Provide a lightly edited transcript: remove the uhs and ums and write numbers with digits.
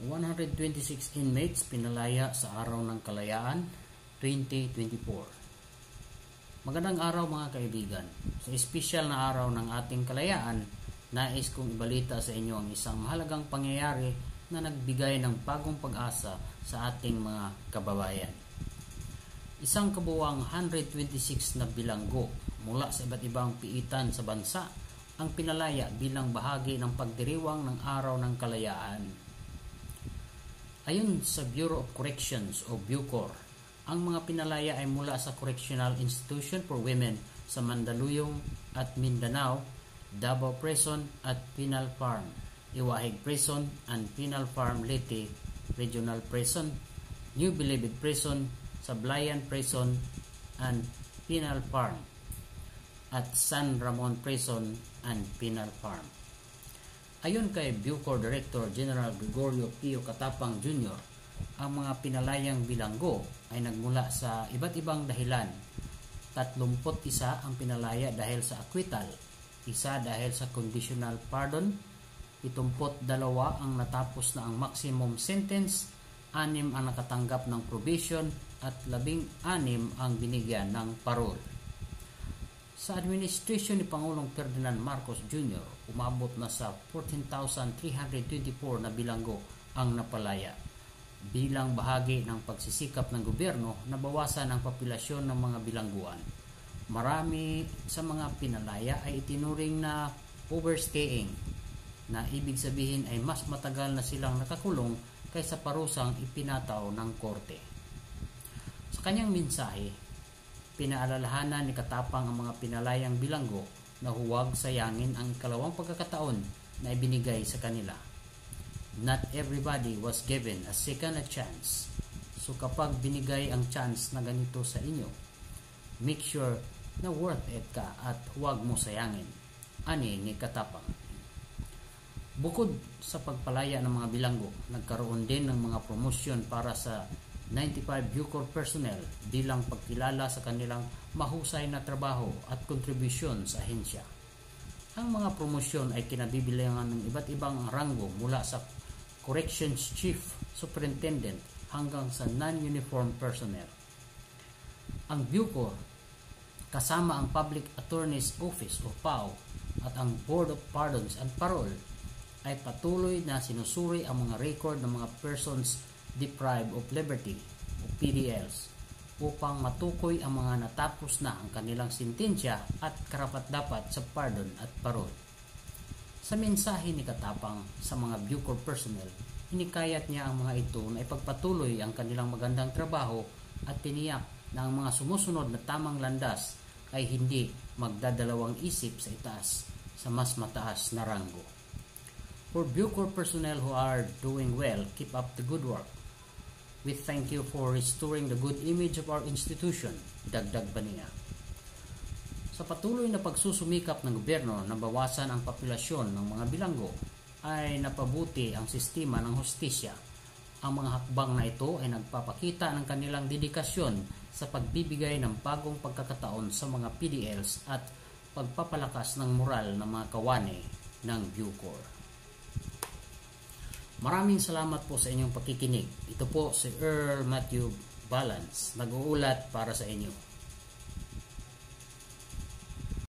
126 inmates pinalaya sa Araw ng Kalayaan 2024. Magandang araw mga kaibigan. Sa espesyal na araw ng ating kalayaan, nais kong ibalita sa inyo ang isang mahalagang pangyayari na nagbigay ng bagong pag-asa sa ating mga kababayan. Isang kabuuang 126 na bilanggo mula sa iba't ibang piitan sa bansa ang pinalaya bilang bahagi ng pagdiriwang ng Araw ng Kalayaan. Ayon sa Bureau of Corrections o Bucor, ang mga pinalaya ay mula sa Correctional Institution for Women sa Mandaluyong at Mindanao, Davao Prison at Penal Farm, Iwahig Prison and Penal Farm Leyte Regional Prison, New Bilibid Prison, Sablayan Prison and Penal Farm, at San Ramon Prison and Penal Farm. Ayon kay Bucor Director General Gregorio Pio Katapang Jr., ang mga pinalayang bilanggo ay nagmula sa iba't ibang dahilan. 31 ang pinalaya dahil sa acquittal, isa dahil sa conditional pardon, 72 ang natapos na ang maximum sentence, 6 ang nakatanggap ng probation at 16 ang binigyan ng parole. Sa administrasyon ni Pangulong Ferdinand Marcos Jr., umabot na sa 14,324 na bilanggo ang napalaya. Bilang bahagi ng pagsisikap ng gobyerno na bawasan ang populasyon ng mga bilangguan. Marami sa mga pinalaya ay itinuring na overstaying, na ibig sabihin ay mas matagal na silang nakakulong kaysa parusang ipinataw ng korte. Sa kanyang mensahe, pinaalalahanan ni Katapang ang mga pinalayang bilanggo na huwag sayangin ang ikalawang pagkakataon na ibinigay sa kanila. Not everybody was given a second chance. So kapag binigay ang chance na ganito sa inyo, make sure na worth it ka at huwag mo sayangin, ani ni Katapang. Bukod sa pagpalaya ng mga bilanggo, nagkaroon din ng mga promosyon para sa 95 Bucor personnel bilang pagkilala sa kanilang mahusay na trabaho at kontribusyon sa ahensya. Ang mga promosyon ay kinabibilangan ng iba't ibang ranggo mula sa Corrections Chief Superintendent hanggang sa non-uniform personnel. Ang Bucor, kasama ang Public Attorney's Office o PAO at ang Board of Pardons and Parole, ay patuloy na sinusuri ang mga record ng mga persons deprived of liberty o PDLs upang matukoy ang mga natapos na ang kanilang sentensya at karapat-dapat sa pardon at parole. Sa mensahe ni Katapang sa mga Bucor personnel, hinikayat niya ang mga ito na ipagpatuloy ang kanilang magandang trabaho at tiniyak na ang mga sumusunod na tamang landas ay hindi magdadalawang isip sa itaas sa mas mataas na ranggo. For Bucor personnel who are doing well, keep up the good work. We thank you for restoring the good image of our institution, dagdag pa niya. Sa patuloy na pagsusumikap ng gobyerno na bawasan ang populasyon ng mga bilanggo, ay napabuti ang sistema ng hustisya. Ang mga hakbang na ito ay nagpapakita ng kanilang dedikasyon sa pagbibigay ng bagong pagkakataon sa mga PDLs at pagpapalakas ng moral ng mga kawani ng Bucor. Maraming salamat po sa inyong pakikinig. Ito po si Earl Matthew Balance, nag-uulat para sa inyo.